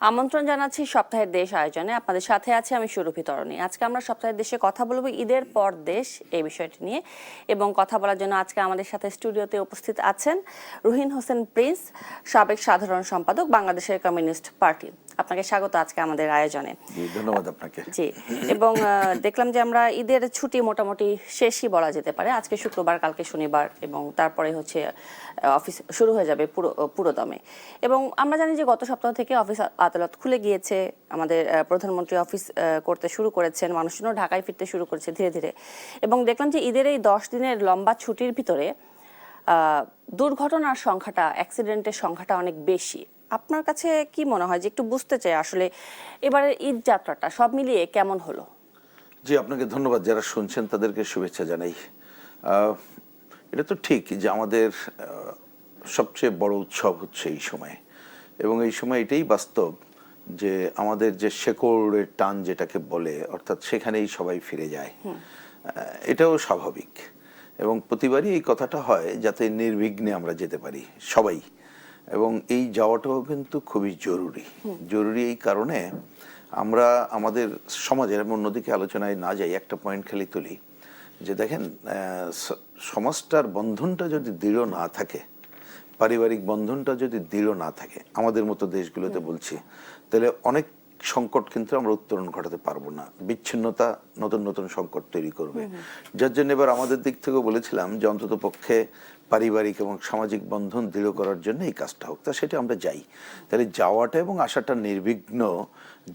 আমন্ত্রণ জানাচ্ছি সপ্তাহের দেশ আয়োজনে। আপনাদের সাথে আছে আমি সুরভি তরণী। আজকে আমরা সপ্তাহের দেশে কথা বলবো ঈদের পর দেশ এই বিষয়টি নিয়ে, এবং কথা বলার জন্য আজকে আমাদের সাথে স্টুডিওতে উপস্থিত আছেন রুহিন হোসেন প্রিন্স, সাবেক সাধারণ সম্পাদক বাংলাদেশের কমিউনিস্ট পার্টি। আপনাকে স্বাগত আজকে আমাদের আয়োজনে। ধন্যবাদ আপনাকে। জি, এবং দেখলাম যে আমরা ঈদের ছুটি মোটামুটি শেষই বলা যেতে পারে। আজকে শুক্রবার, কালকে শনিবার, এবং তারপরে হচ্ছে অফিস শুরু হয়ে যাবে পুরোদমে। এবং আমরা জানি যে গত সপ্তাহ থেকে অফিস আদালত খুলে গিয়েছে, আমাদের প্রধানমন্ত্রী অফিস করতে শুরু করেছেন, মানুষজনও ঢাকায় ফিরতে শুরু করেছে ধীরে ধীরে। এবং দেখলাম যে ঈদের এই 10 দিনের লম্বা ছুটির ভিতরে দুর্ঘটনার সংখ্যাটা, অ্যাক্সিডেন্টের সংখ্যাটা অনেক বেশি। আপনার কাছে কি মনে হয়, যে একটু বুঝতে চাই আসলে এবারের ঈদ যাত্রাটা সব মিলিয়ে কেমন হলো? জি, আপনাকে ধন্যবাদ। যারা শুনছেন তাদেরকে শুভেচ্ছা জানাই। এটা তো ঠিক যে আমাদের সবচেয়ে বড় উৎসব হচ্ছে এই সময়, এবং এই সময় এটাই বাস্তব যে আমাদের যে শেকড়ের টান যেটাকে বলে, অর্থাৎ সেখানেই সবাই ফিরে যায়। এটাও স্বাভাবিক, এবং প্রতিবারই এই কথাটা হয় যাতে নির্বিঘ্নে আমরা যেতে পারি সবাই, এবং এই যাওয়াটাও কিন্তু খুবই জরুরি। এই কারণে আমরা আমাদের সমাজের, অন্যদিকে আলোচনায় না যাই, একটা পয়েন্ট খালি তুলি যে দেখেন, সমাজটার বন্ধনটা যদি দৃঢ় না থাকে, পারিবারিক বন্ধনটা যদি দৃঢ় না থাকে, আমাদের মতো দেশগুলোতে বলছি, তাহলে অনেক সংকট কিন্তু আমরা উত্তরণ ঘটাতে পারবো না। বিচ্ছিন্নতা নতুন নতুন সংকট তৈরি করবে। যার জন্য এবার আমাদের দিক থেকে বলেছিলাম যে অন্তত পক্ষে পারিবারিক এবং সামাজিক বন্ধন দৃঢ় করার জন্য এই কাজটা হোক। তা সেটা আমরা যাই, তাহলে যাওয়াটা এবং আসাটা নির্বিঘ্ন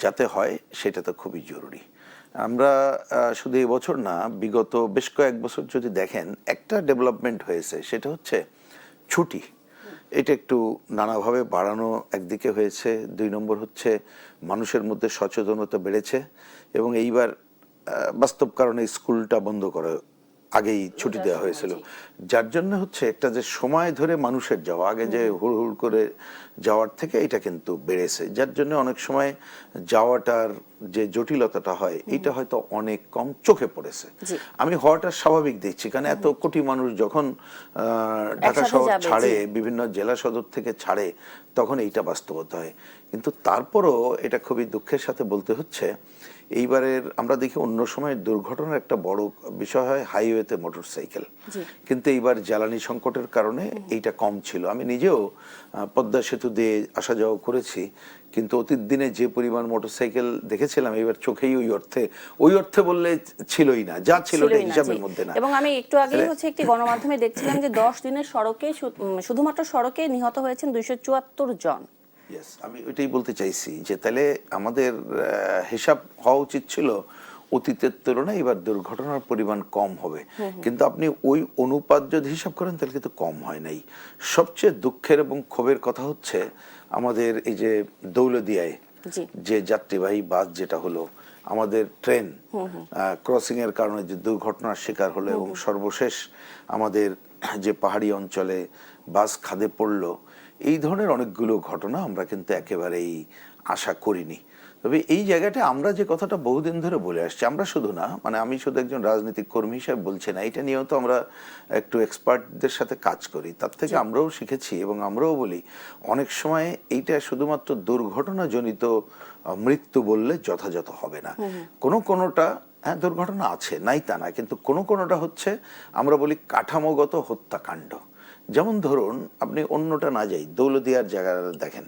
যাতে হয়, সেটা তো খুবই জরুরি। আমরা শুধু এবছর না, বিগত বেশ কয়েক বছর যদি দেখেন, একটা ডেভেলপমেন্ট হয়েছে, সেটা হচ্ছে ছুটি। এটা একটু নানাভাবে বাড়ানো একদিকে হয়েছে। 2 নম্বর হচ্ছে মানুষের মধ্যে সচেতনতা বেড়েছে, এবং এইবার বাস্তব কারণে স্কুলটা বন্ধ করে আগেই ছুটি দেওয়া হয়েছিল, যার জন্য হচ্ছে একটা যে সময় ধরে মানুষের যাওয়া, আগে যে হুড় করে যাওয়ার থেকে এটা কিন্তু বেড়েছে, যার জন্য অনেক সময় যাওয়াটার যে জটিলতাটা হয়, এটা হয়তো অনেক কম চোখে পড়েছে। আমি হওয়াটা স্বাভাবিক দেখছি, কারণ এত কোটি মানুষ যখন ঢাকা শহর ছাড়ে, বিভিন্ন জেলা সদর থেকে ছাড়ে, তখন এইটা বাস্তবতা হয়। কিন্তু তারপরও এটা খুবই দুঃখের সাথে বলতে হচ্ছে, এইবারের আমরা দেখি অন্য সময় দুর্ঘটনার একটা বড় বিষয় হয় হাইওয়েতে মোটরসাইকেল, কিন্তু এইবার জ্বালানি সংকটের কারণে এইটা কম ছিল। আমি নিজেও পদ্মা সেতু দিয়ে আসা যাওয়া করেছি, কিন্তু অতীত দিনে যে পরিমাণ মোটরসাইকেল দেখেছিলাম, এবার চোখেই ওই অর্থে বললে ছিলই না, যা ছিল এটা হিসাবের মধ্যে না। এবং আমি একটু আগেই হচ্ছে একটি গণমাধ্যমে দেখছিলাম যে 10 দিনের সড়কে, শুধুমাত্র সড়কে নিহত হয়েছেন 274 জন। আমি ওইটাই বলতে চাইছি যে তাহলে আমাদের হিসাব হওয়া উচিত ছিল অতীতের তুলনায় এবার দুর্ঘটনার পরিমাণ কম হবে, কিন্তু আপনি ওই অনুপাত যদি হিসাব করেন তাহলে কিন্তু কম হয় নাই। সবচেয়ে দুঃখের এবং ক্ষোভের কথা হচ্ছে আমাদের এই যে দৌলদিয়ায় যে যাত্রীবাহী বাস যেটা হলো, আমাদের ট্রেন ক্রসিং এর কারণে যে দুর্ঘটনার শিকার হলো, এবং সর্বশেষ আমাদের যে পাহাড়ি অঞ্চলে বাস খাদে পড়লো, এই ধরনের অনেকগুলো ঘটনা আমরা কিন্তু একেবারেই আশা করিনি। তবে এই জায়গাটা আমরা যে কথাটা বহুদিন ধরে বলে আসছি, আমরা শুধু না, মানে আমি শুধু একজন রাজনৈতিক কর্মী হিসেবে বলছি না, এটা নিয়েও তো আমরা একটু এক্সপার্টদের সাথে কাজ করি, তার থেকে আমরাও শিখেছি, এবং আমরাও বলি অনেক সময় এইটা শুধুমাত্র দুর্ঘটনাজনিত মৃত্যু বললে যথাযথ হবে না। কোনোটা হ্যাঁ দুর্ঘটনা আছে, নাই তা না, কিন্তু কোনোটা হচ্ছে আমরা বলি কাঠামোগত হত্যাকাণ্ড। যেমন ধরুন, আপনি অন্যটা না যাই, দৌলদিয়ার জায়গাটা দেখেন,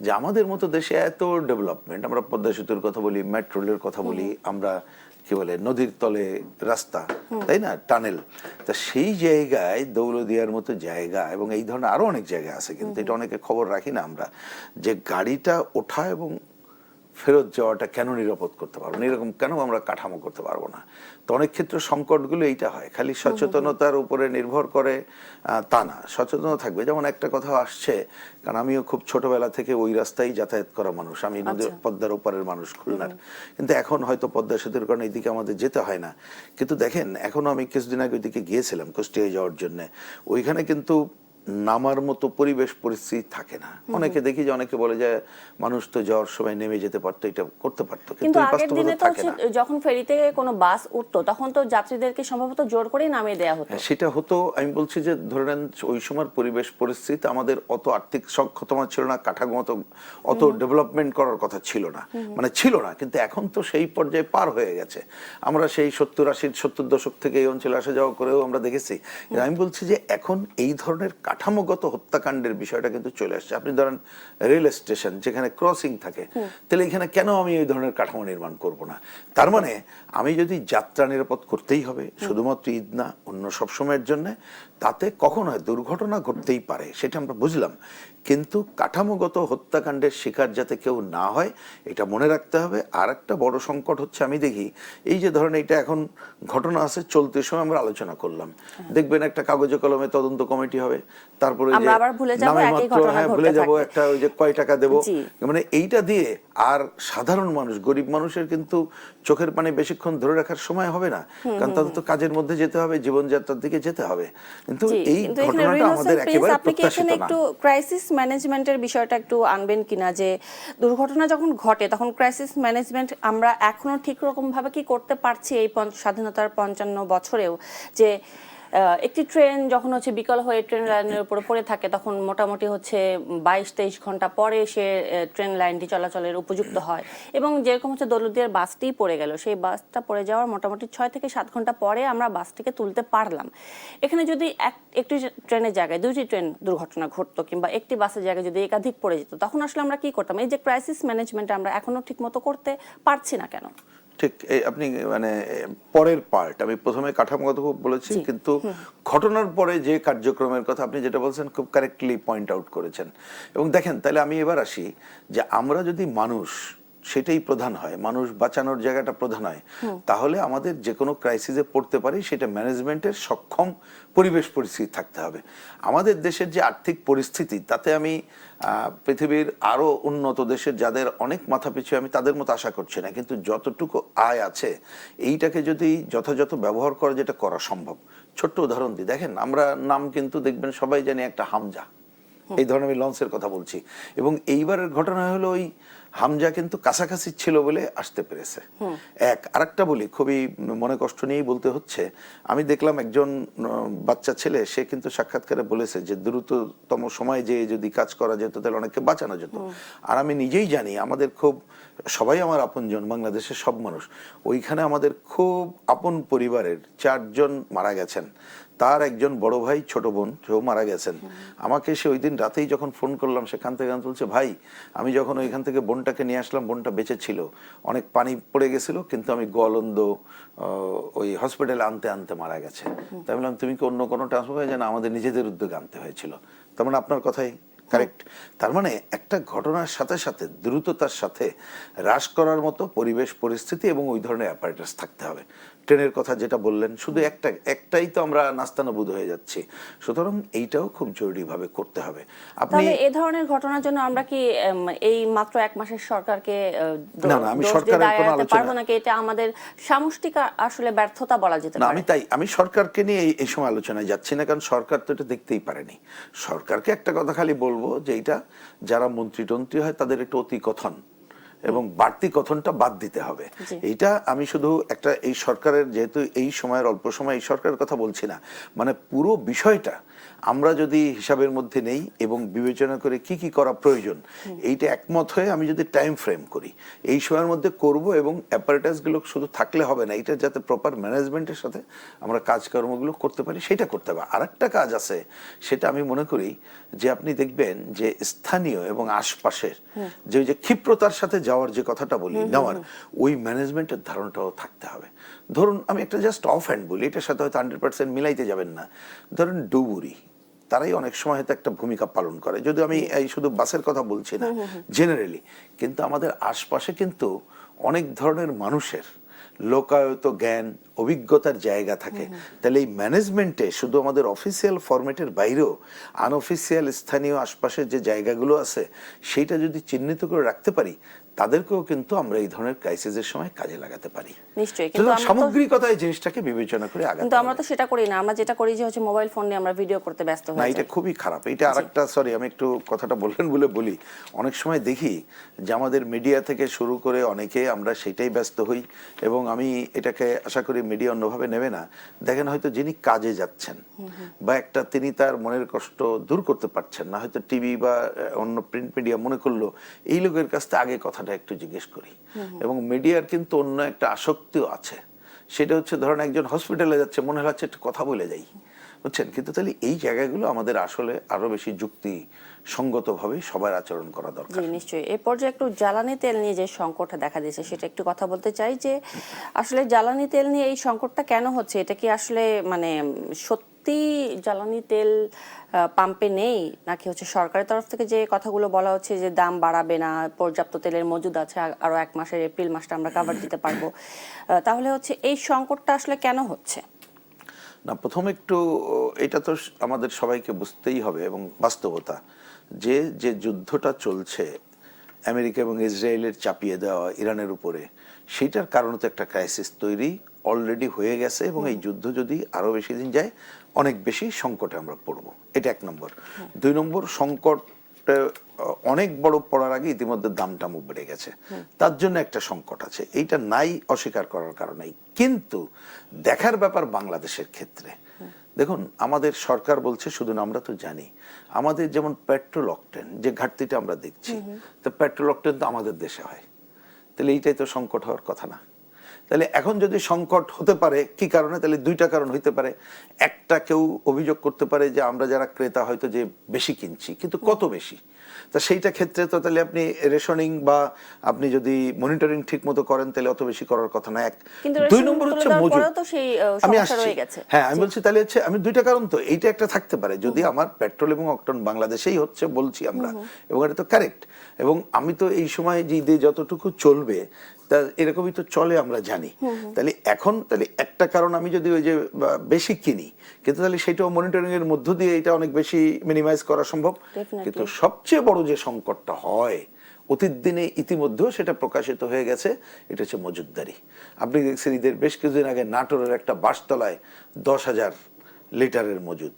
যে আমাদের মতো দেশে এত ডেভেলপমেন্ট, আমরা পদ্মা সেতুর কথা বলি, মেট্রো রেলের কথা বলি, আমরা কি বলে নদীর তলে রাস্তা, তাই না, টানেল। তা সেই জায়গায় দৌলদিয়ার মতো জায়গা, এবং এই ধরনের আরো অনেক জায়গা আছে, কিন্তু এটা অনেকে খবর রাখি না আমরা, যে গাড়িটা ওঠা এবং ফেরত যাওয়াটা কেন নিরাপদ করতে পারবো না, এরকম কেন আমরা কাঠামো করতে পারবো না। তো অনেক ক্ষেত্রে সংকটগুলো এইটা হয়, খালি সচেতনতার উপরে নির্ভর করে তা না, সচেতনতা থাকবে। যেমন একটা কথা আসছে, কারণ আমিও খুব ছোটবেলা থেকে ওই রাস্তায় যাতায়াত করা মানুষ, আমি পদ্মার ওপারের মানুষ, খুলনার, কিন্তু এখন হয়তো পদ্মা সেতুর কারণে এইদিকে আমাদের যেতে হয় না। কিন্তু দেখেন, এখনো আমি কিছুদিন আগে ওইদিকে গিয়েছিলাম কুষ্টিয়ায় যাওয়ার জন্য, ওইখানে কিন্তু নামার মতো পরিবেশ পরিস্থিতি থাকে না। অনেকে দেখি যে অনেকে বলে যে মানুষ তো যাওয়ার সময় নেমে যেতে পারতো, এটা করতে পারতো, কিন্তু এই আগের দিনে বাস্তবতা তো থাকে না। যখন ফেরিতে কোনো বাস উঠতো তখন তো যাত্রীদেরকে সম্ভবত জোর করেই নামিয়ে দেওয়া হতো। সেটা হতো, আমি বলছি যে ধরে নেন ওই সময়ের পরিবেশ পরিস্থিতি আমাদের অত আর্থিক সক্ষমতা ছিল না, কাঠামোগত অত ডেভেলপমেন্ট করার কথা ছিল না, মানে ছিল না। কিন্তু এখন তো সেই পর্যায়ে পার হয়ে গেছে। আমরা সেই 70 দশক থেকে এই অঞ্চলে আসা যাওয়া করেও আমরা দেখেছি। আমি বলছি যে এখন এই ধরনের কাঠামোগত হত্যাকাণ্ডের বিষয়টা কিন্তু চলে আসছে। আপনি ধরেন রেল স্টেশন যেখানে ক্রসিং থাকে, তাহলে এখানে কেন আমি এই ধরনের কাঠামো নির্মাণ করব না? তার মানে আমি যদি যাত্রা নিরাপদ করতেই হবে, শুধুমাত্র ঈদ না, অন্য সব সময়ের জন্য, তাতে কখনো দুর্ঘটনা ঘটতেই পারে, সেটা আমরা বুঝলাম। কিন্তু কাঠামোগত হত্যাকাণ্ডের শিকার যাতে কেউ না হয় এটা মনে রাখতে হবে। আর একটা বড় সংকট হচ্ছে, আমি দেখি এই যে ধরেন এটা এখন ঘটনা আছে, চলতে সময় আমরা আলোচনা করলাম, দেখবেন একটা কাগজে কলমে তদন্ত কমিটি হবে, তারপরে আমরা আবার ভুলে যাব, নামে একই মাত্র ঘটনা ভুলে ঘটতে যাব থাকবে। একটা ওই যে কয় টাকা দেবো, জি। মানে এইটা দিয়ে আর সাধারণ মানুষ, গরিব মানুষের কিন্তু চোখের পানি বেশিক্ষণ ধরে রাখার সময় হবে না, কারণ তাদের তো কাজের মধ্যে যেতে হবে, জীবনযাত্রার দিকে যেতে হবে। কিন্তু এই ঘটনাটা আমাদের একেবারে আপনি কি প্রত্যাশিত এখানে না। একটু ক্রাইসিস ম্যানেজমেন্টের বিষয়টা একটু আনবেন কিনা, যে দুর্ঘটনা যখন ঘটে তখন ক্রাইসিস ম্যানেজমেন্ট আমরা এখনো ঠিক রকম ভাবে কি করতে পারছি এই স্বাধীনতার 55 বছরেও? যে একটি ট্রেন যখন হচ্ছে বিকল হয়ে ট্রেন লাইনের উপরে পড়ে থাকে তখন মোটামুটি হচ্ছে 22-23 ঘন্টা পরে সে ট্রেন লাইনটি চলাচলের উপযুক্ত হয়, এবং যেরকম হচ্ছে দৌলতদিয়ার বাসটিই পড়ে গেল, সেই বাসটা পড়ে যাওয়ার মোটামুটি 6 থেকে 7 ঘন্টা পরে আমরা বাসটিকে তুলতে পারলাম। এখানে যদি একটি ট্রেনের জায়গায় দুইটি ট্রেন দুর্ঘটনা ঘটতো, কিংবা একটি বাসের জায়গায় যদি একাধিক পড়ে যেত, তখন আসলে আমরা কি করতাম? এই যে ক্রাইসিস ম্যানেজমেন্ট আমরা এখনো ঠিক মতো করতে পারছি না কেন? ঠিক আপনি মানে পরের পার্ট, আমি প্রথমে কাঠামোগত বলেছি, কিন্তু ঘটনার পরে যে কার্যক্রমের কথা আপনি যেটা বলছেন খুব কারেক্টলি পয়েন্ট আউট করেছেন। এবং দেখেন, তাহলে আমি এবার আসি যে আমরা যদি মানুষ, সেটাই প্রধান হয়, মানুষ বাঁচানোর জায়গাটা প্রধান হয়, তাহলে আমাদের যে কোনো ক্রাইসিসে পড়তে পারি সেটা ম্যানেজমেন্টের সক্ষম পরিবেশ পরিস্থিতি থাকতে হবে। আমাদের দেশের যে আর্থিক পরিস্থিতি, তাতে আমি পৃথিবীর আরো উন্নত দেশের যাদের অনেক মাথাপিছু, আমি তাদের মতো আশা করছি না, কিন্তু যতটুকু আয় আছে এইটাকে যদি যথাযথ ব্যবহার করা, যেটা করা সম্ভব। ছোট্ট উদাহরণ দিই, দেখেন আমরা নাম কিন্তু দেখবেন সবাই জানি একটা হামজা, এই ধরনের আমি লঞ্চের কথা বলছি, এবং এইবারের ঘটনা হলো ওই হামজা কিন্তু কাছাকাছি ছিল বলে আসতে পেরেছে। আরেকটা বলি, খুবই মনে কষ্ট নিয়েই বলতে হচ্ছে, আমি দেখলাম একজন বাচ্চা ছেলে, সে কিন্তু সাক্ষাৎকারে বলেছে যে দ্রুততম সময়ে যে যদি কাজ করা যেত তাহলে অনেককে বাঁচানো যেত। আর আমি নিজেই জানি, আমাদের খুব সবাই আমার আপনজন, বাংলাদেশের সব মানুষ, ওইখানে আমাদের খুব আপন পরিবারের 4 জন মারা গেছেন। তার একজন বড় ভাই, ছোট বোন, সেও মারা গেছেন। আমাকে সে ওই দিন রাতেই যখন ফোন করলাম, সেখান থেকে বলছে, ভাই আমি যখন ওইখান থেকে বোনটাকে নিয়ে আসলাম, বোনটা বেঁচে ছিল, অনেক পানি পড়ে গেছিল, কিন্তু আমি গোয়ালন্দ ওই হসপিটালে আনতে আনতে মারা গেছে। তাই বললাম, তুমি কি অন্য কোনো ট্রান্সফার হয়ে না? আমাদের নিজেদের উদ্যোগে আনতে হয়েছিল। তার মানে আপনার কথাই কারেক্ট। তার মানে একটা ঘটনার সাথে সাথে দ্রুততার সাথে হ্রাস করার মতো পরিবেশ পরিস্থিতি এবং ওই ধরনের অ্যাপারেটাস থাকতে হবে। ট্রেনের কথা যেটা বললেন, শুধু একটাই তো আমরা নাস্তানাবুদ হয়ে যাচ্ছি, সুতরাং এইটাও খুব জরুরি ভাবে করতে হবে। আপনি এই ধরনের ঘটনার জন্য আমরা কি এই মাত্র 1 মাসের সরকারকে না, আমি সরকারের কোনো আলোচনা পারবো নাকি? এটা আমাদের সামষ্টিক আসলে ব্যর্থতা বলা যেতে না, পারে। আমি সরকারকে নিয়ে এই সময় আলোচনায় যাচ্ছি না, কারণ সরকার তো এটা দেখতেই পারেনি। সরকারকে একটা কথা খালি বলবো যে এটা যারা মন্ত্রী টন্ত্রী হয় তাদের একটু অতি কথন এবং বাড়তি কথনটা বাদ দিতে হবে। এইটা আমি শুধু একটা এই সরকারের, যেহেতু এই সময়ের অল্প সময় এই সরকারের কথা বলছি না, মানে পুরো বিষয়টা আমরা যদি হিসাবের মধ্যে নেই এবং বিবেচনা করে কি কি করা প্রয়োজন, এইটা একমত হয়ে আমি যদি টাইম ফ্রেম করি, এই সময়ের মধ্যে করব, এবং অ্যাপারেটাসগুলো শুধু থাকলে হবে না, এটা যাতে প্রপার ম্যানেজমেন্টের সাথে আমরা কাজকর্মগুলো করতে পারি, সেটা করতে হবে। আর একটা কাজ আছে, সেটা আমি মনে করি যে আপনি দেখবেন যে স্থানীয় এবং আশপাশের যে ক্ষিপ্রতার সাথে যাওয়ার যে কথাটা বলি, নেওয়ার ওই ম্যানেজমেন্টের ধারণাটাও থাকতে হবে। ধরুন আমি একটা জাস্ট অফ হ্যান্ড বলি, এটার সাথে হয়তো 100% মিলাইতে যাবেন না। ধরুন ডুবুরি, তারাই অনেক সময় হয়তো একটা ভূমিকা পালন করে, যদি আমি এই শুধু বাসের কথা বলছি না, জেনারেলি। কিন্তু আমাদের আশপাশে কিন্তু অনেক ধরনের মানুষের লোকায়ত জ্ঞান, অভিজ্ঞতার জায়গা থাকে, তাহলে এই ম্যানেজমেন্টে শুধু আমাদের অফিসিয়াল ফরম্যাটের বাইরেও আনঅফিসিয়াল স্থানীয় আশপাশের যে জায়গাগুলো আছে সেইটা যদি চিহ্নিত করে রাখতে পারি, তাদেরকেও কিন্তু আমরা এই ধরনের ক্রাইসিসের সময় কাজে লাগাতে পারি। নিশ্চয়ই, কিন্তু সামগ্রিকতায় জিনিসটাকে বিবেচনা করে আগাতে কিন্তু আমরা তো সেটা করি না। আমরা যেটা করি যে হচ্ছে মোবাইল ফোন নিয়ে আমরা ভিডিও করতে ব্যস্ত হয়ে না, যাই। এটা খুবই খারাপ। এটা আরেকটা, সরি আমি একটু কথাটা বললেন বলে বলি, অনেক সময় দেখি যে আমাদের মিডিয়া থেকে শুরু করে অনেকে আমরা সেটাই ব্যস্ত হই, এবং আমি এটাকে আশা করি মিডিয়া অন্যভাবে নেবে না। দেখেন হয়তো যিনি কাজে যাচ্ছেন বা একটা তিনি তার মনের কষ্ট দূর করতে পারছেন না, হয়তো টিভি বা অন্য প্রিন্ট মিডিয়া মনে করলো এই লোকের কাছ থেকে আগে কথাটা একটু জিজ্ঞেস করি। এবং মিডিয়ার কিন্তু অন্য একটা আসক্তিও আছে, সেটা হচ্ছে ধরেন একজন হসপিটালে যাচ্ছে, মনে হচ্ছে একটু কথা বলে যাই, বুঝছেন? কিন্তু তাহলে এই জায়গাগুলো আমাদের আসলে আরো বেশি যুক্তি সঙ্গতভাবে সবার আচরণ করা দরকার। জি নিশ্চয়ই। এই পর্যায়ে একটু জ্বালানি তেল নিয়ে যে সংকটটা দেখা দিয়েছে সেটা একটু কথা বলতে চাই, যে আসলে জ্বালানি তেল নিয়ে এই সংকটটা কেন হচ্ছে? এটা কি আসলে মানে সত্যি জ্বালানি তেল পাম্পে নেই, নাকি হচ্ছে সরকারের তরফ থেকে যে কথাগুলো বলা হচ্ছে যে দাম বাড়াবে না, পর্যাপ্ত তেলের মজুদ আছে, আরো 1 মাসের এপ্রিল মাসটা আমরা কভার দিতে পারবো, তাহলে হচ্ছে এই সংকটটা আসলে কেন হচ্ছে? না, প্রথম একটু এটা তো আমাদের সবাইকে বুঝতেই হবে, এবং বাস্তবতা যে যে যুদ্ধটা চলছে আমেরিকা এবং ইসরায়েলের চাপিয়ে দেওয়া ইরানের উপরে, সেইটার কারণে তো একটা ক্রাইসিস তৈরি অলরেডি হয়ে গেছে, এবং এই যুদ্ধ যদি আরো বেশি দিন যায় অনেক বেশি সংকটে আমরা পড়বো। এটা 1 নম্বর। 2 নম্বর, সংকট অনেক বড় পড়ার আগে ইতিমধ্যে দামটামও বেড়ে গেছে, তার জন্য একটা সংকট আছে, এইটা নাই অস্বীকার করার কারণেই। কিন্তু দেখার ব্যাপার বাংলাদেশের ক্ষেত্রে, দেখুন আমাদের সরকার বলছে শুধু না, আমরা তো জানি আমাদের যেমন পেট্রোল অকটেন যে ঘাটতিটা আমরা দেখছি, তো পেট্রোল অকটেন তো আমাদের দেশে হয়, তাহলে এইটাই তো সংকট হওয়ার কথা না। তাহলে এখন যদি সংকট হতে পারে কি কারণে, তাহলে 2টা কারণ হইতে পারে। একটা, কেউ অভিযোগ করতে পারে যে আমরা যারা ক্রেতা হয়তো যে বেশি কিনছি, কিন্তু কত বেশি, তা সেইটা ক্ষেত্রে তো তাহলে আপনি রেশনিং বা আপনি যদি মনিটরিং ঠিক মতো করেন তাহলে অত বেশি করার কথা না। 2 নম্বর হচ্ছে মজুদ। আমি আসছি, হ্যাঁ আমি বলছি তাহলে হচ্ছে আমি 2টা কারণ, তো এইটা একটা থাকতে পারে যদি আমার পেট্রোল এবং অকটেন বাংলাদেশেই হচ্ছে বলছি আমরা, এবং এটা তো কারেক্ট। এবং আমি তো এই সময় যে ঈদে যতটুকু চলবে তা এরকমই তো চলে আমরা জানি। তাহলে এখন তাহলে একটা কারণ, আমি যদি ওই যে বেশি কিনি, কিন্তু তাহলে সেটাও মনিটরিং এর মধ্য দিয়ে এটা অনেক বেশি মিনিমাইজ করা সম্ভব। কিন্তু সবচেয়ে বড় যে সংকটটা হয় অতীত দিনে ইতিমধ্যেও সেটা প্রকাশিত হয়ে গেছে, এটা হচ্ছে মজুদদারি। আপনি দেখছেন ঈদের বেশ কিছুদিন আগে নাটোরের একটা বাসতলায় 10,000 লিটারের মজুদ,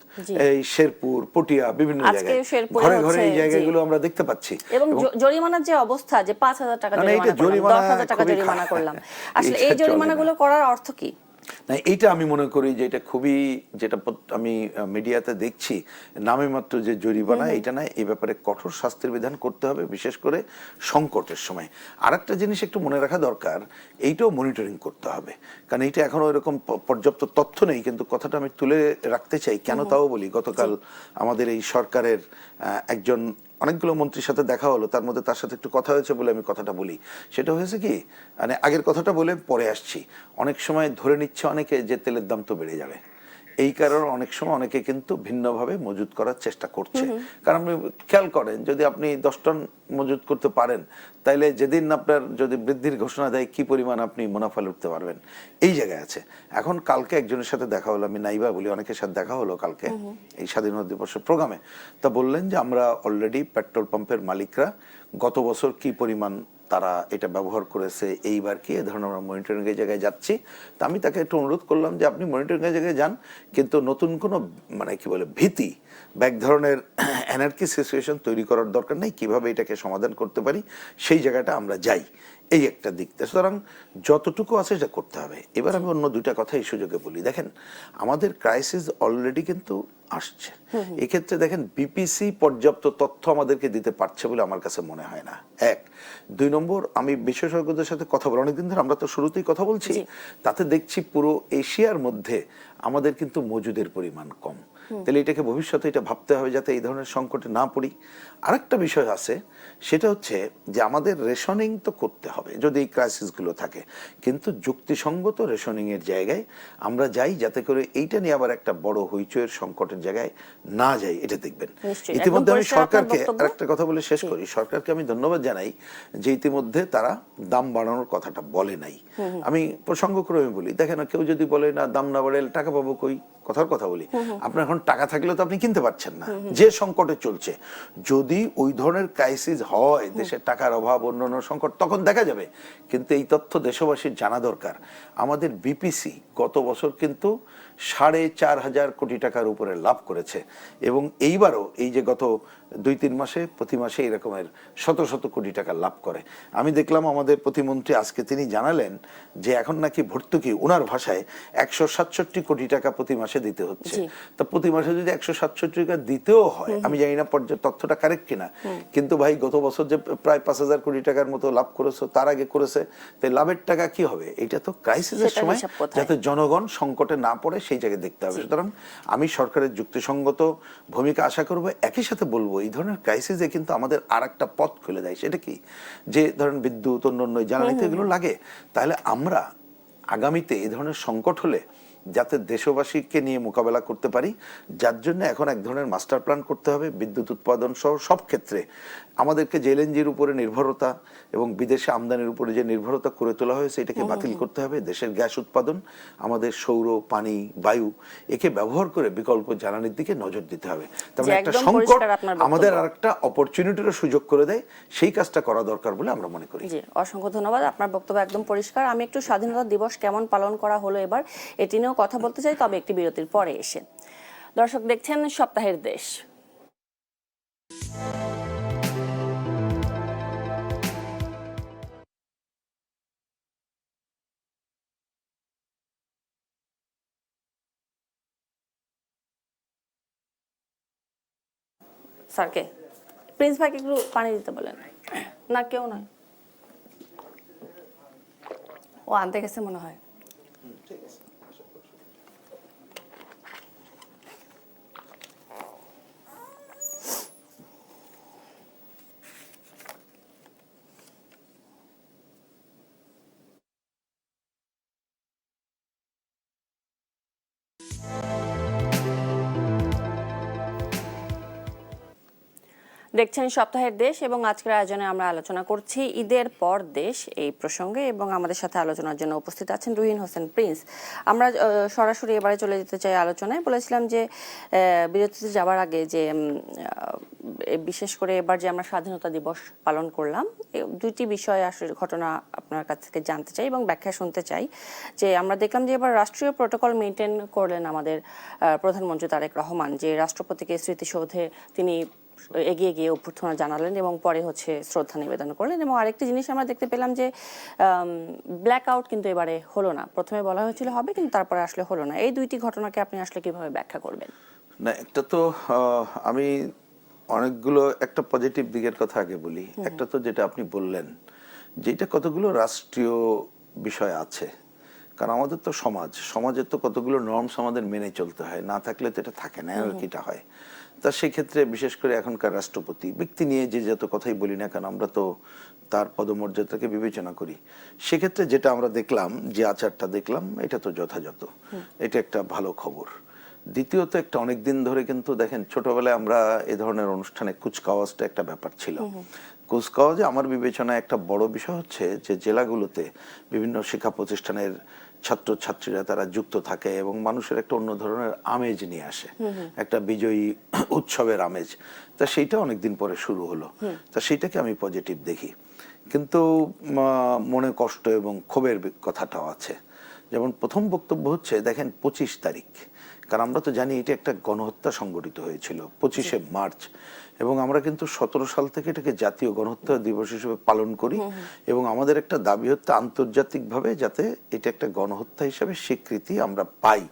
এই শেরপুর, পটিয়া, বিভিন্ন জায়গায় ঘরে ঘরে এই জায়গাগুলো আমরা দেখতে পাচ্ছি। এবং জরিমানার যে অবস্থা, যে 5,000 টাকা জরিমানা, 10,000 টাকা জরিমানা করলাম, আসলে এই জরিমানাগুলো করার অর্থ কি? না, এইটা আমি মনে করি যে এটা খুবই, যেটা আমি মিডিয়াতে দেখছি নামে মাত্র যে জরিমানা, এটা না, এই ব্যাপারে কঠোর শাস্তির বিধান করতে হবে, বিশেষ করে সংকটের সময়। আরেকটা জিনিস একটু মনে রাখা দরকার, এইটাও মনিটরিং করতে হবে, কারণ এইটা এখনো এরকম পর্যাপ্ত তথ্য নেই। কিন্তু কথাটা আমি তুলে রাখতে চাই, কেন তাও বলি, গতকাল আমাদের এই সরকারের একজন, অনেকগুলো মন্ত্রীর সাথে দেখা হলো, তার মধ্যে তার সাথে একটু কথা হয়েছে বলে আমি কথাটা বলি। সেটা হয়েছে কি, মানে আগের কথাটা বলে পরে আসছি, অনেক সময় ধরে নিচ্ছে অনেকে যে তেলের দাম তো বেড়ে যাবে, এই কারণে অনেক সময় অনেকে কিন্তু ভিন্নভাবে মজুদ করার চেষ্টা করছে। কারণ আপনি খেয়াল করেন, যদি আপনি 10 টন মজুদ করতে পারেন, তাইলে যেদিন আপনার যদি বৃদ্ধির ঘোষণা দেয় কি পরিমাণ আপনি মুনাফা লুটতে পারবেন, এই জায়গায় আছে। এখন কালকে একজনের সাথে দেখা হলো, আমি নাইবা বলি, অনেকের সাথে দেখা হলো কালকে এই স্বাধীনতা দিবসের প্রোগ্রামে, তা বললেন যে আমরা অলরেডি পেট্রোল পাম্পের মালিকরা গত বছর কি পরিমাণ তারা এটা ব্যবহার করেছে, এইবার কি, এ ধরনের আমরা মনিটরিং এর জায়গায় যাচ্ছি। তা আমি তাকে একটু অনুরোধ করলাম যে আপনি মনিটরিং এর জায়গায় যান, কিন্তু নতুন কোনো মানে কি বলে ভীতি বা এক ধরনের অ্যানার্কি সিচুয়েশন তৈরি করার দরকার নেই, কিভাবে এটাকে সমাধান করতে পারি সেই জায়গাটা আমরা যাই, এই একটা দিক। সুতরাং যতটুকু আছে এটা করতে হবে। এবার আমি অন্য 2টা কথা এই সুযোগে বলি। দেখেন আমাদের ক্রাইসিস অলরেডি কিন্তু আসছে, এক্ষেত্রে দেখেন বিপিসি পর্যাপ্ত তথ্য আমাদেরকে দিতে পারছে বলে আমার কাছে মনে হয় না, 1। 2 নম্বর, আমি বিশেষজ্ঞদের সাথে কথা বলি, অনেকদিন ধরে আমরা তো শুরুতেই কথা বলছি, তাতে দেখছি পুরো এশিয়ার মধ্যে আমাদের কিন্তু মজুদের পরিমাণ কম। তাহলে এটাকে ভবিষ্যতে এটা ভাবতে হবে যাতে এই ধরনের সংকটে না পড়ি। আরেকটা বিষয় আছে, সেটা হচ্ছে যে আমাদের রেশনিং তো করতে হবে যদি এই ক্রাইসিসগুলো থাকে, কিন্তু যুক্তিসঙ্গত রেশনিং এর জায়গায় আমরা যাই, যাতে করে এইটা নিয়ে আবার একটা বড় হইচইয়ের সংকটের জায়গায় না যাই, এটা দেখবেন। নিশ্চয়ই, ইতিমধ্যে একদম আমি পরিষ্কার আপনার সরকারকে বক্তব্য। আরেকটা কথা বলে শেষ করি, সরকারকে আমি ধন্যবাদ জানাই যে ইতিমধ্যে তারা দাম বাড়ানোর কথাটা বলে নাই। আমি প্রসঙ্গক্রমে বলি, দেখেন কেউ যদি বলে না দাম না বাড়ালে টাকা পাবো কই, কথার কথা বলি, আপনার এখন টাকা থাকলেও তো আপনি কিনতে পারছেন না যে সংকটে চলছে। যদি ওই ধরনের ক্রাইসিস হয়, দেশের টাকার অভাব, অন্যান্য সংকট, তখন দেখা যাবে। কিন্তু এই তথ্য দেশবাসীর জানা দরকার, আমাদের বিপিসি গত বছর কিন্তু 4.5 কোটি টাকার উপরে লাভ করেছে, এবং এইবারও এই যে গত 2-3 মাসে প্রতি মাসে এরকমের শত শত কোটি টাকা লাভ করে। আমি দেখলাম আমাদের প্রতিমন্ত্রী আজকে তিনি জানালেন যে এখন নাকি ভর্তুকি ওনার ভাষায় 167 কোটি টাকা প্রতি মাসে দিতে হচ্ছে। তা প্রতি মাসে যদি 167 টাকা দিতেও হয়, আমি জানি না তথ্যটা কারেক্ট কিনা, কিন্তু ভাই গত বছর যে প্রায় 5,000 কোটি টাকার মতো লাভ করেছে, তার আগে করেছে, তাই লাভের টাকা কি হবে? এটা তো ক্রাইসিসের সময় যাতে জনগণ সংকটে না পড়ে সেই জায়গায় দেখতে হবে। সুতরাং আমি সরকারের যুক্তিসঙ্গত ভূমিকা আশা করব। একই সাথে বলবো, এই ধরনের ক্রাইসিসে কিন্তু আমাদের আর একটা পথ খুলে দেয়, সেটা কি, যে ধরেন বিদ্যুৎ, অন্যান্য জ্বালানিতে এগুলো লাগে, তাহলে আমরা আগামীতে এই ধরনের সংকট হলে যাতে দেশবাসীকে নিয়ে মোকাবেলা করতে পারি, যার জন্য এখন এক ধরনের মাস্টার প্ল্যান করতে হবে। বিদ্যুৎ উৎপাদন সহ সব ক্ষেত্রে আমাদেরকে যে এলএনজির উপরে নির্ভরতা এবং বিদেশে আমদানির উপরে যে নির্ভরতা করে তোলা হয়েছে, এটাকে বাতিল করতে হবে। দেশের গ্যাস উৎপাদন, আমাদের সৌর, পানি, বায়ু, একে ব্যবহার করে বিকল্প জ্বালানির দিকে নজর দিতে হবে। তবে একটা সংকট আমাদের আর একটা অপরচুনিটির সুযোগ করে দেয়, সেই কাজটা করা দরকার বলে আমরা মনে করি। জি, অসংখ্য ধন্যবাদ, আপনার বক্তব্য একদম পরিষ্কার। আমি একটু স্বাধীনতা দিবস কেমন পালন করা হলো এবার, এটি নিয়েও কথা বলতে চাই, তবে একটি বিরতির পরে এসে। দর্শক দেখছেন সপ্তাহের দেশ। স্যারকে, প্রিন্স ভাইকে একটু পানি দিতে বলেন। না কেউ নয়, ও আনতে গেছে মনে হয়। দেখছেন সপ্তাহের দেশ, এবং আজকের আয়োজনে আমরা আলোচনা করছি ঈদের পর দেশ এই প্রসঙ্গে, এবং আমাদের সাথে আলোচনার জন্য উপস্থিত আছেন রুহিন হোসেন প্রিন্স। আমরা সরাসরি এবারে চলে যেতে চাই আলোচনায়। বলেছিলাম যে বিরতিতে যাওয়ার আগে যে বিশেষ করে এবার যে আমরা স্বাধীনতা দিবস পালন করলাম, দুইটি বিষয় আসলে ঘটনা আপনার কাছ থেকে জানতে চাই এবং ব্যাখ্যা শুনতে চাই। যে আমরা দেখলাম যে এবার রাষ্ট্রীয় প্রোটোকল মেনটেন করলেন আমাদের প্রধানমন্ত্রী তারেক রহমান, যে রাষ্ট্রপতিকে স্মৃতিসৌধে তিনি এগিয়ে গিয়ে অভ্যর্থনা জানালেন এবং পরে শ্রদ্ধা নিবেদন করলেন। এবং আরেকটি জিনিস আমরা দেখতে পেলাম যে ব্ল্যাক আউট কিন্তু এবারে হলো না। প্রথমে বলা হয়েছিল হবে, কিন্তু তারপরে আসলে হলো না। এই দুইটি ঘটনাকে আপনি আসলে কিভাবে ব্যাখ্যা করবেন? না, একটা তো আমি অনেকগুলো, একটা পজিটিভ দিকের কথা আগে বলি। একটা তো যেটা আপনি বললেন, যেটা কতগুলো রাষ্ট্রীয় বিষয় আছে, কারণ আমাদের তো সমাজের তো কতগুলো নর্মস আমাদের মেনে চলতে হয়, না থাকলে তো এটা থাকে না, কিটা হয়। তা সেক্ষেত্রে বিশেষ করে এখনকার রাষ্ট্রপতি ব্যক্তি নিয়ে যে যত কথাই বলি না কেন, আমরা তো তার পদমর্যাদাকে বিবেচনা করি। সেক্ষেত্রে যেটা আমরা দেখলাম, যে আচারটা দেখলাম, এটা তো যথাযথ, এটা একটা ভালো খবর। দ্বিতীয়ত, একটা অনেকদিন ধরে কিন্তু দেখেন ছোটবেলায় আমরা এ ধরনের অনুষ্ঠানে কুচকাওয়াজটা একটা ব্যাপার ছিল। কুচকাওয়াজে আমার বিবেচনায় একটা বড় বিষয় হচ্ছে যে জেলাগুলোতে বিভিন্ন শিক্ষা প্রতিষ্ঠানের ছাত্রছাত্রীরা তারা যুক্ত থাকে এবং মানুষের একটা অন্য ধরনের আমেজ নিয়ে আসে, একটা বিজয়ী উৎসবের আমেজ। তা সেইটা অনেকদিন পরে শুরু হলো, তা সেইটাকে আমি পজিটিভ দেখি। কিন্তু মনে কষ্ট এবং ক্ষোভের কথাটাও আছে। যেমন প্রথম বক্তব্য হচ্ছে, দেখেন 25 তারিখ, কারণ আমরা তো জানি এটা একটা গণহত্যা সংগঠিত হয়েছিল 25শে মার্চ, এবং আমরা কিন্তু 17 সাল থেকে এটাকে জাতীয় গণহত্যা দিবস হিসেবে পালন করি, এবং আমাদের একটা দাবি হচ্ছে আন্তর্জাতিকভাবে যাতে এটা একটা গণহত্যা হিসেবে স্বীকৃতি আমরা পাই।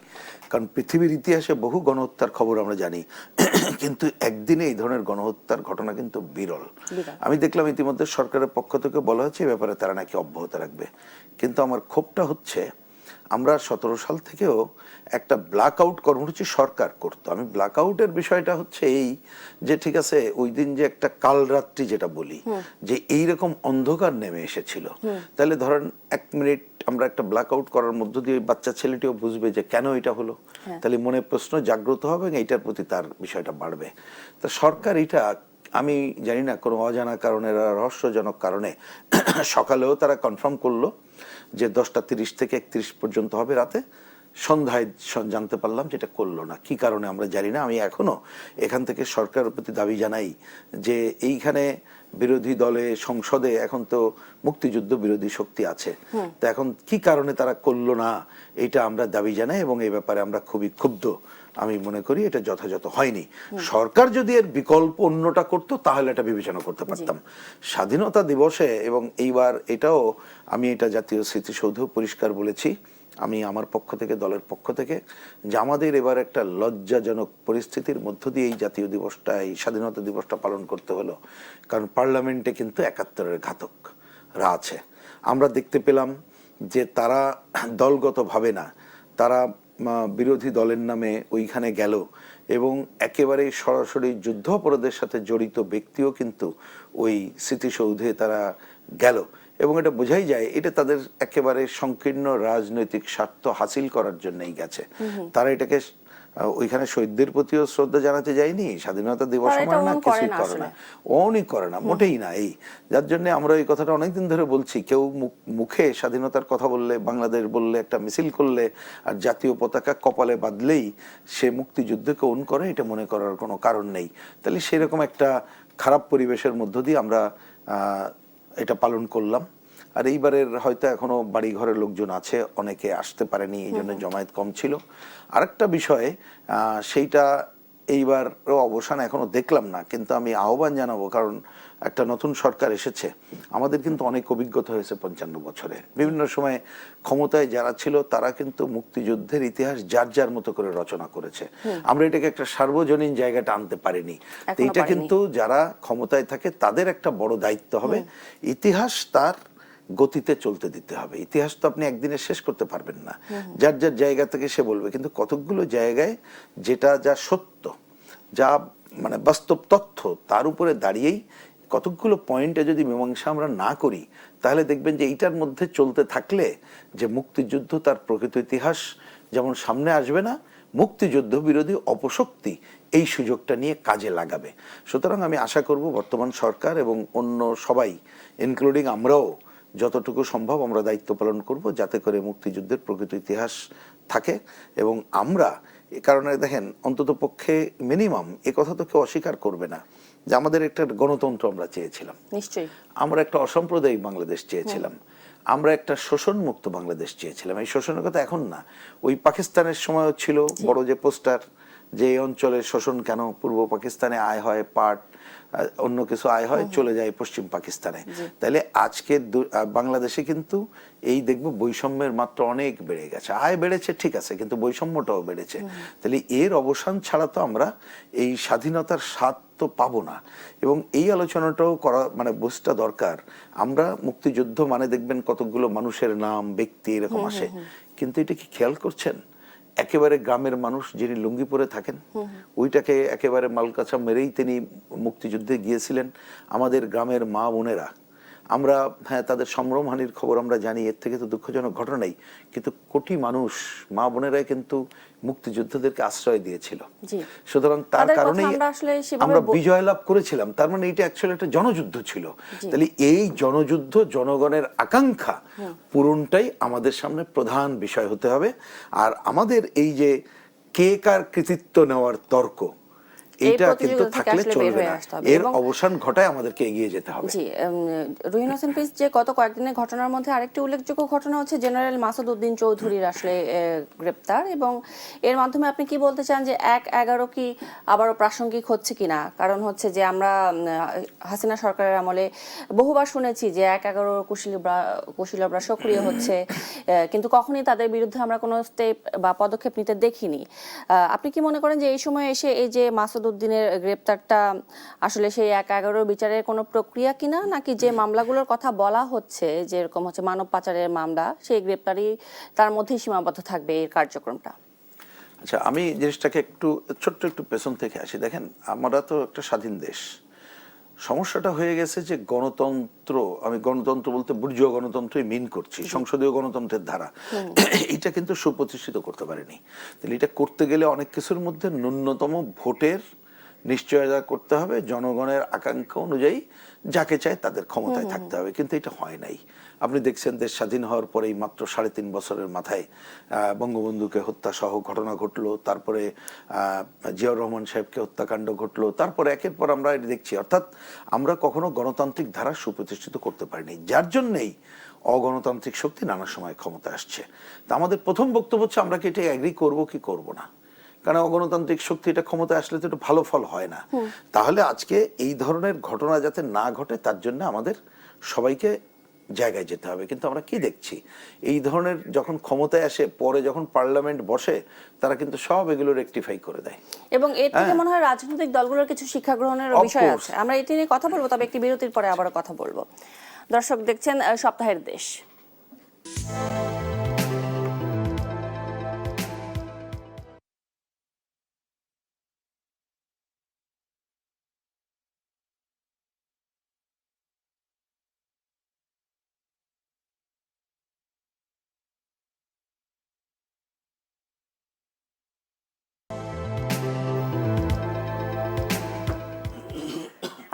কারণ পৃথিবীর ইতিহাসে বহু গণহত্যার খবর আমরা জানি, কিন্তু একদিনে এই ধরনের গণহত্যার ঘটনা কিন্তু বিরল। আমি দেখলাম ইতিমধ্যে সরকারের পক্ষ থেকে বলা হচ্ছে এই ব্যাপারে তারা নাকি অব্যাহত রাখবে। কিন্তু আমার ক্ষোভটা হচ্ছে, আমরা 17 সাল থেকেও একটা ব্ল্যাক আউট কর্মসূচি সরকার করতো। আমি ব্ল্যাক আউটের বিষয়টা হচ্ছে এই যে ঠিক আছে ওই দিন যে একটা কালরাত্রি যেটা বলি যে এইরকম অন্ধকার নেমে এসেছিল, তাহলে ধরেন 1 মিনিট আমরা একটা ব্ল্যাক আউট করার মধ্য দিয়ে ওই বাচ্চা ছেলেটিও বুঝবে যে কেন এটা হলো, তাহলে মনে প্রশ্ন জাগ্রত হবে এবং এইটার প্রতি তার বিষয়টা বাড়বে। তা সরকার এটা আমি জানি না কোনো অজানা কারণে রহস্যজনক কারণে সকালেও তারা কনফার্ম করলো যে 10টা 30 থেকে 31 পর্যন্ত হবে রাতে, সন্ধ্যায় জানতে পারলাম যেটা করলো না। কি কারণে আমরা জানি না। আমি এখনো এখান থেকে সরকারের প্রতি দাবি জানাই যে এইখানে বিরোধী দলে সংসদে এখন তো মুক্তিযুদ্ধ বিরোধী শক্তি আছে, তো এখন কি কারণে তারা করলো না এটা আমরা দাবি জানাই এবং এই ব্যাপারে আমরা খুবই ক্ষুব্ধ। আমি মনে করি এটা যথাযথ হয়নি। সরকার যদি এর বিকল্প অন্যটা করতো তাহলে এটা বিবেচনা করতে পারতাম। স্বাধীনতা দিবসে এবং এইবার এটাও আমি এটা জাতীয় স্মৃতিসৌধ পরিষ্কার বলেছি, আমি আমার পক্ষ থেকে দলের পক্ষ থেকে, যে আমাদের এবার একটা লজ্জাজনক পরিস্থিতির মধ্য দিয়ে এই জাতীয় দিবসটা এই স্বাধীনতা দিবসটা পালন করতে হলো। কারণ পার্লামেন্টে কিন্তু 71-এর ঘাতকরা আছে। আমরা দেখতে পেলাম যে তারা দলগতভাবে না, তারা বিরোধী দলের নামে ওইখানে গেল এবং একেবারে সরাসরি যুদ্ধাপরাধের সাথে জড়িত ব্যক্তিও কিন্তু ওই স্মৃতিসৌধে তারা গেল এবং এটা বোঝাই যায় এটা তাদের একেবারে সংকীর্ণ রাজনৈতিক স্বার্থ হাসিল করার জন্যই গেছে। তারা এটাকে ওইখানে শহীদদের প্রতিও শ্রদ্ধা জানাতে যায়নি, স্বাধীনতা দিবস মানে না, কিছুই করে না, অনই করে না, মোটেই না। এই যার জন্য আমরা এই কথাটা অনেকদিন ধরে বলছি, কেউ মুখে স্বাধীনতার কথা বললে, বাংলাদেশ বললে, একটা মিছিল করলে আর জাতীয় পতাকা কপালে বাঁধলেই সে মুক্তিযুদ্ধকে অন করে, এটা মনে করার কোনো কারণ নেই। তাহলে সেরকম একটা খারাপ পরিবেশের মধ্য দিয়ে আমরা এটা পালন করলাম। আর এইবারের হয়তো এখনো বাড়ি ঘরের লোকজন আছে, অনেকে আসতে পারেনি, এই জন্য জমায়েত কম ছিল। আরেকটা বিষয়, সেইটা এইবারও অবসান এখনো দেখলাম না, কিন্তু আমি আহ্বান জানাবো, কারণ একটা নতুন সরকার এসেছে, আমাদের কিন্তু অনেক অভিজ্ঞতা হয়েছে 55 বছরে। বিভিন্ন সময় ক্ষমতায় যারা ছিল তারা কিন্তু মুক্তিযুদ্ধের ইতিহাস যার যার মতো করে রচনা করেছে। আমরা এটাকে একটা সার্বজনীন জায়গাটা আনতে পারিনি। এইটা কিন্তু যারা ক্ষমতায় থাকে তাদের একটা বড় দায়িত্ব হবে, ইতিহাস তার গতিতে চলতে দিতে হবে। ইতিহাস তো আপনি একদিনে শেষ করতে পারবেন না, যার যার জায়গা থেকে সে বলবে, কিন্তু কতকগুলো জায়গায় যেটা যা সত্য, যা মানে বাস্তব তথ্য, তার উপরে দাঁড়িয়েই কতকগুলো পয়েন্টে যদি মীমাংসা আমরা না করি, তাহলে দেখবেন যে এইটার মধ্যে চলতে থাকলে যে মুক্তিযুদ্ধ তার প্রকৃত ইতিহাস যেমন সামনে আসবে না, মুক্তিযুদ্ধ বিরোধী অপশক্তি এই সুযোগটা নিয়ে কাজে লাগাবে। সুতরাং আমি আশা করব বর্তমান সরকার এবং অন্য সবাই ইনক্লুডিং আমরাও যতটুকু সম্ভব আমরা দায়িত্ব পালন করব যাতে করে মুক্তিযুদ্ধের প্রকৃত ইতিহাস থাকে। এবং আমরা এ কারণে দেখেন, অন্তত পক্ষে মিনিমাম এ কথা তো কেউ অস্বীকার করবে না যে আমাদের একটা গণতন্ত্র আমরা চেয়েছিলাম, নিশ্চয়ই আমরা একটা অসাম্প্রদায়িক বাংলাদেশ চেয়েছিলাম, আমরা একটা শোষণ মুক্ত বাংলাদেশ চেয়েছিলাম। এই শোষণের কথা এখন না, ওই পাকিস্তানের সময়ও ছিল বড় যে পোস্টার, যে অঞ্চলে শোষণ কেন, পূর্ব পাকিস্তানে আয় হয় পাট, অন্য কিছু আয় হয় চলে যায় পশ্চিম পাকিস্তানে। তাহলে আজকে বাংলাদেশে কিন্তু এই দেখবো বৈষম্যের মাত্রা অনেক বেড়ে গেছে। আয় বেড়েছে ঠিক আছে, কিন্তু বৈষম্যটাও বেড়েছে। তাহলে এর অবসান ছাড়া তো আমরা এই স্বাধীনতার স্বাদ তো পাবো না। এবং এই আলোচনাটাও করা মানে বুঝটা দরকার। আমরা মুক্তিযুদ্ধ মানে দেখবেন কতগুলো মানুষের নাম, ব্যক্তি এরকম আসে, কিন্তু এটা কি খেয়াল করছেন একেবারে গ্রামের মানুষ যিনি লুঙ্গি পরে থাকেন, ওইটাকে একেবারে মালকাছা মেরেই তিনি মুক্তিযুদ্ধে গিয়েছিলেন। আমাদের গ্রামের মা বোনেরা, আমরা হ্যাঁ তাদের সম্ভ্রমহানির খবর আমরা জানি, এর থেকে তো দুঃখজনক ঘটনা নেই, কিন্তু কোটি মানুষ মা বোনেরাই কিন্তু মুক্তিযোদ্ধাদেরকে আশ্রয় দিয়েছিল। সুতরাং তার কারণেই আমরা বিজয় লাভ করেছিলাম। তার মানে এটা অ্যাকচুয়ালি একটা জনযুদ্ধ ছিল। তাহলে এই জনযুদ্ধ, জনগণের আকাঙ্ক্ষা পূরণটাই আমাদের সামনে প্রধান বিষয় হতে হবে। আর আমাদের এই যে কে কার কৃতিত্ব নেওয়ার তর্ক, এটা কিন্তু থাকলে চলবে না, এর অবসান ঘটায় আমাদেরকে এগিয়ে যেতে হবে। জি, রুহিন হোসেন প্রিন্স, যে গত কয়েকদিনের ঘটনার মধ্যে আরেকটি উল্লেখযোগ্য ঘটনা হচ্ছে জেনারেল মাসুদ উদ্দিন চৌধুরীর আসলে গ্রেপ্তার, এবং এর মাধ্যমে আপনি কি বলতে চান যে 1/11 কি আবারও প্রাসঙ্গিক হচ্ছে কিনা? কারণ হচ্ছে যে আমরা হাসিনা সরকারের আমলে বহুবার শুনেছি যে 1/11 কুশলীরা সক্রিয় হচ্ছে, কিন্তু কখনই তাদের বিরুদ্ধে আমরা কোনো স্টেপ বা পদক্ষেপ নিতে দেখিনি। আপনি কি মনে করেন যে এই সময় এসে এই যে মাসুদ উদ্দিনের গ্রেপ্তারটা আসলে সেই ১/১১ বিচারের কোনো প্রক্রিয়া কিনা, নাকি যে মামলাগুলোর কথা বলা হচ্ছে যেরকম হচ্ছে মানব পাচারের মামলা, সেই গ্রেপ্তারই তার মধ্যেই সীমাবদ্ধ থাকবে এই কার্যক্রমটা? আচ্ছা, আমি জিনিসটাকে একটু পেছন থেকে আসি। দেখেন, আমরা তো একটা স্বাধীন দেশ। সমস্যাটা হয়ে গেছে যে গণতন্ত্র, আমি গণতন্ত্র বলতে বুর্জোয়া গণতন্ত্রই মিন করছি, সংসদীয় গণতন্ত্রের ধারা, এটা কিন্তু সুপ্রতিষ্ঠিত করতে পারেনি। তাহলে এটা করতে গেলে অনেক কিছুর মধ্যে ন্যূনতম ভোটের নিশ্চয়তা করতে হবে, জনগণের আকাঙ্ক্ষা অনুযায়ী যাকে চায় তাদের ক্ষমতায় থাকতে হবে, কিন্তু এটা হয় নাই। আপনি দেখছেন দেশ স্বাধীন হওয়ার পরেই মাত্র ৩.৫ বছরের মাথায় বঙ্গবন্ধুকে হত্যা সহ ঘটনা ঘটলো, তারপরে জিয়াউর রহমান সাহেবকে হত্যাকাণ্ড ঘটলো, তারপরে একের পর আমরা এটা দেখছি। অর্থাৎ আমরা কখনো গণতান্ত্রিক ধারা সুপ্রতিষ্ঠিত করতে পারিনি, যার জন্যেই অগণতান্ত্রিক শক্তি নানা সময় ক্ষমতা আসছে। তা আমাদের প্রথম বক্তব্য হচ্ছে আমরা কি এটা এগ্রি করবো কি করব না, কারণ অগণতান্ত্রিক শক্তি এটা ক্ষমতায় আসলে তো এটা ভালো ফল হয় না। তাহলে আজকে এই ধরনের ঘটনা যাতে না ঘটে তার জন্য আমাদের সবাইকে জায়গায় যেতে হবে। কিন্তু আমরা কি দেখছি, এই ধরনের যখন ক্ষমতায় আসে, পরে যখন পার্লামেন্ট বসে, তারা কিন্তু সব এগুলো রেকটিফাই করে দেয়। এবং এর থেকে মনে হয় রাজনৈতিক দলগুলোর কিছু শিক্ষা গ্রহণের বিষয় আছে। আমরা এটি নিয়ে কথা বলবো, তবে একটি বিরতির পরে আবারও কথা বলবো। দর্শক দেখছেন সপ্তাহের দেশ।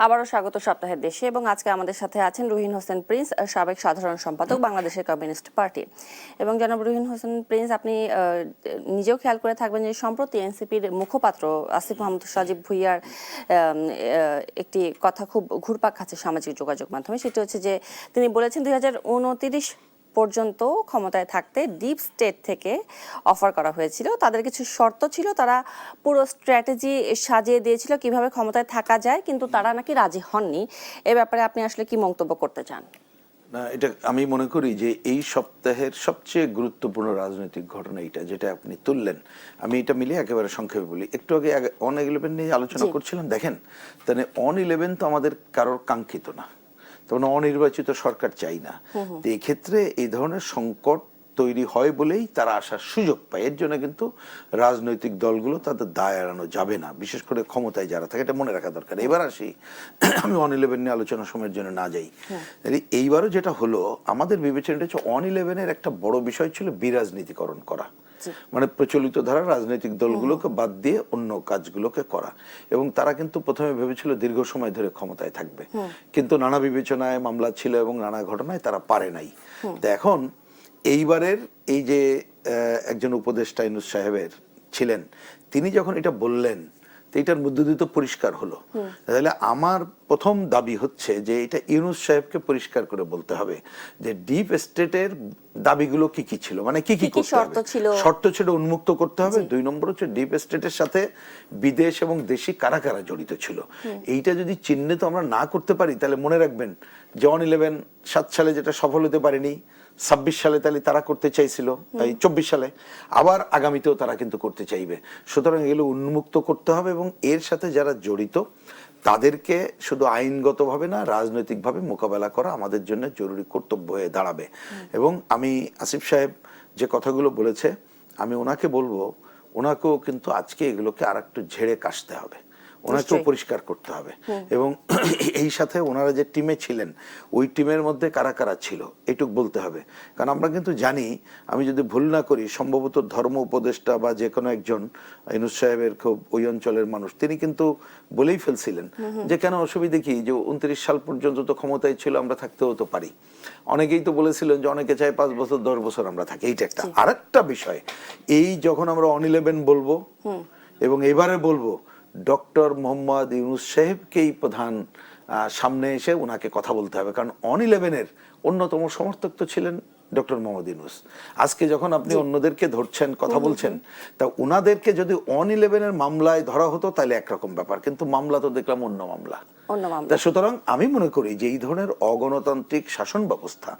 আবারও স্বাগত সপ্তাহের দেশে, এবং আজকে আমাদের সাথে আছেন রুহিন হোসেন প্রিন্স, সাবেক সাধারণ সম্পাদক বাংলাদেশের কমিউনিস্ট পার্টি। এবং জনাব রুহিন হোসেন প্রিন্স, আপনি নিজেও খেয়াল করে থাকবেন যে সম্প্রতি এনসিপির মুখপাত্র আসিফ মাহমুদ সজীব ভুইয়ার একটি কথা খুব ঘুরপাক খাচ্ছে সামাজিক যোগাযোগ মাধ্যমে। সেটি হচ্ছে যে তিনি বলেছেন 2029 পর্যন্ত ক্ষমতায় থাকতে ডিপ স্টেট থেকে অফার করা হয়েছিল, তাদের কিছু শর্ত ছিল, তারা পুরো স্ট্র্যাটেজি সাজিয়ে দিয়েছিল কিভাবে ক্ষমতায় থাকা যায়, কিন্তু তারা নাকি রাজি হননি। এ ব্যাপারে আপনি আসলে কি মন্তব্য করতে চান? না, এটা আমি মনে করি যে এই সপ্তাহের সবচেয়ে গুরুত্বপূর্ণ রাজনৈতিক ঘটনা এটা, যেটা আপনি তুললেন। আমি এটা মিলিয়ে একেবারে সংক্ষেপে বলি। একটু আগে অন-11 নিয়ে আলোচনা করছিলাম। দেখেন, তাহলে অন-11 তো আমাদের কারোর কাঙ্ক্ষিত না, তখন অনির্বাচিত সরকার চাই না। তো এই ক্ষেত্রে এই ধরনের সংকট তৈরি হয় বলেই তারা আসার সুযোগ পায়। এর জন্য কিন্তু রাজনৈতিক দলগুলো তাদের দায় এড়ানো যাবে না, বিশেষ করে ক্ষমতায় যারা থাকে, এটা মনে রাখা দরকার। এবার আসি, আমি অন-11 নিয়ে আলোচনা সময়ের জন্য না যাই। এইবারও যেটা হলো, আমাদের বিবেচনাটা হচ্ছে অন-11 একটা বড় বিষয় ছিল বিরাজনীতিকরণ করা, মানে প্রচলিত ধারা রাজনৈতিক দলগুলোকে বাদ দিয়ে অন্য কাজগুলোকে করা। এবং তারা কিন্তু প্রথমে ভেবেছিল দীর্ঘ সময় ধরে ক্ষমতায় থাকবে, কিন্তু নানা বিবেচনায় মামলা ছিল এবং নানা ঘটনায় তারা পারে নাই। তো এখন এইবারের এই যে একজন উপদেষ্টা ইউনূস সাহেবের ছিলেন, তিনি যখন এটা বললেন, তো এটার মধ্য দিয়ে তো পরিষ্কার হলো। তাহলে আমার প্রথম দাবি হচ্ছে যে এটা ইউনূস সাহেবকে পরিষ্কার করে বলতে হবে যে ডিপ স্টেটের দাবিগুলো কি কি ছিল, মানে কি কি করতে হবে। শর্ত ছিল উন্মুক্ত করতে হবে। 2 নম্বর হচ্ছে ডিপ স্টেটের সাথে বিদেশ এবং দেশি কারা কারা জড়িত ছিল। এইটা যদি চিহ্নিত আমরা না করতে পারি, তাহলে মনে রাখবেন যে অন-11 7 সালে যেটা সফল হতে পারেনি, 26 সালে তাহলে তারা করতে চাইছিল, এই 24 সালে আবার আগামীতেও তারা কিন্তু করতে চাইবে। সুতরাং এগুলো উন্মুক্ত করতে হবে এবং এর সাথে যারা জড়িত তাদেরকে শুধু আইনগতভাবে না, রাজনৈতিকভাবে মোকাবেলা করা আমাদের জন্য জরুরি কর্তব্য হয়ে দাঁড়াবে। এবং আমি আসিফ সাহেব যে কথাগুলো বলেছে, আমি ওনাকে বলবো, ওনাকেও কিন্তু আজকে এগুলোকে আর একটু ঝেড়ে কাশতে হবে, ওনাকেও পরিষ্কার করতে হবে। এবং এই সাথে ওনারা যে টিমে ছিলেন, ওই টিমের মধ্যে কারা কারা ছিল এইটুক বলতে হবে। কারণ আমরা কিন্তু জানি, আমি যদি ভুল না করি, সম্ভবত ধর্ম উপদেষ্টা বা যে কোনো একজন ইউনূস সাহেবের খুব ওই অঞ্চলের মানুষ, তিনি কিন্তু বলেই ফেলছিলেন যে কেন অসুবিধে কি, যে 29 সাল পর্যন্ত তো ক্ষমতায় ছিল, আমরা থাকতেও তো পারি। অনেকেই তো বলেছিলেন যে অনেকে চায় 5 বছর 10 বছর আমরা থাকি। এইটা একটা। আরেকটা বিষয়, এই যখন আমরা অন-11 বলবো এবং এবারে বলবো, ডক্টর মোহাম্মদ ইউনূস সাহেবকেই প্রধান সামনে এসে ওনাকে কথা বলতে হবে। কারণ অন-11 অন্যতম সমর্থক তো ছিলেন ডক্টর মোহাম্মদ ইউনূস। আজকে যখন আপনি অন্যদেরকে ধরছেন, কথা বলছেন, তা ওনাদেরকে যদি অন-11 মামলায় ধরা হতো তাহলে একরকম ব্যাপার, কিন্তু মামলা তো দেখলাম অন্য মামলা। সুতরাং আমি মনে করি যে এই ধরনের অগণতান্ত্রিক শাসন ব্যবস্থা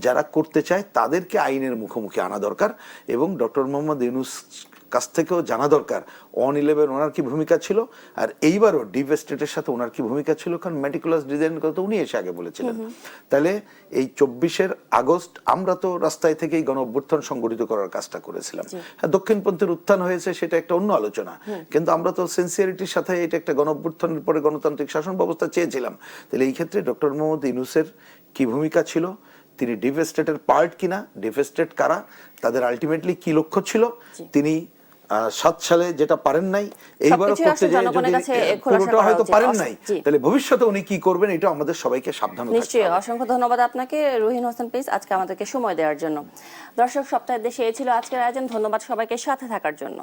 যারা করতে চায় তাদেরকে আইনের মুখোমুখি আনা দরকার। এবং ডক্টর মোহাম্মদ ইউনূস কাছ থেকেও জানা দরকার 111 ওনার কি ভূমিকা ছিল, আর এইবারও ডিপ স্টেটের সাথে ওনার কি ভূমিকা ছিল, কারণ মেটিকুলাস ডিজাইনের কথা উনি এসে আগে বলেছিলেন। তাহলে এই 24 আগস্ট আমরা তো রাস্তায় থেকেই গণ অভ্যুত্থান সংগঠিত করার কাজটা করেছিলাম। হ্যাঁ, দক্ষিণপন্থীর উত্থান হয়েছে সেটা একটা অন্য আলোচনা, কিন্তু আমরা তো সিনসিয়ারিটির সাথে এটা একটা গণ অভ্যুত্থানের পরে গণতান্ত্রিক শাসন ব্যবস্থা চেয়েছিলাম। তাহলে এই ক্ষেত্রে ডক্টর মোহাম্মদ ইউনূসের কি ভূমিকা ছিল, তিনি ডিপ স্টেটের পার্ট কিনা, ডিপ স্টেট কারা, তাদের আলটিমেটলি কি লক্ষ্য ছিল, তিনি 7 সালে যেটা পারেন নাই এইবারও করতে যে যদি পুরোটা হয়তো পারেন নাই, তাহলে ভবিষ্যতে উনি কি করবেন এটা আমাদের সবাইকে সাবধান থাকতে হবে। নিশ্চয়ই। অসংখ্য ধন্যবাদ আপনাকে রুহিন হোসেন প্লিজ আজকে আমাদেরকে সময় দেওয়ার জন্য। দর্শক, সপ্তাহের দেশে এই ছিল আজকের আয়োজন। ধন্যবাদ সবাইকে সাথে থাকার জন্য।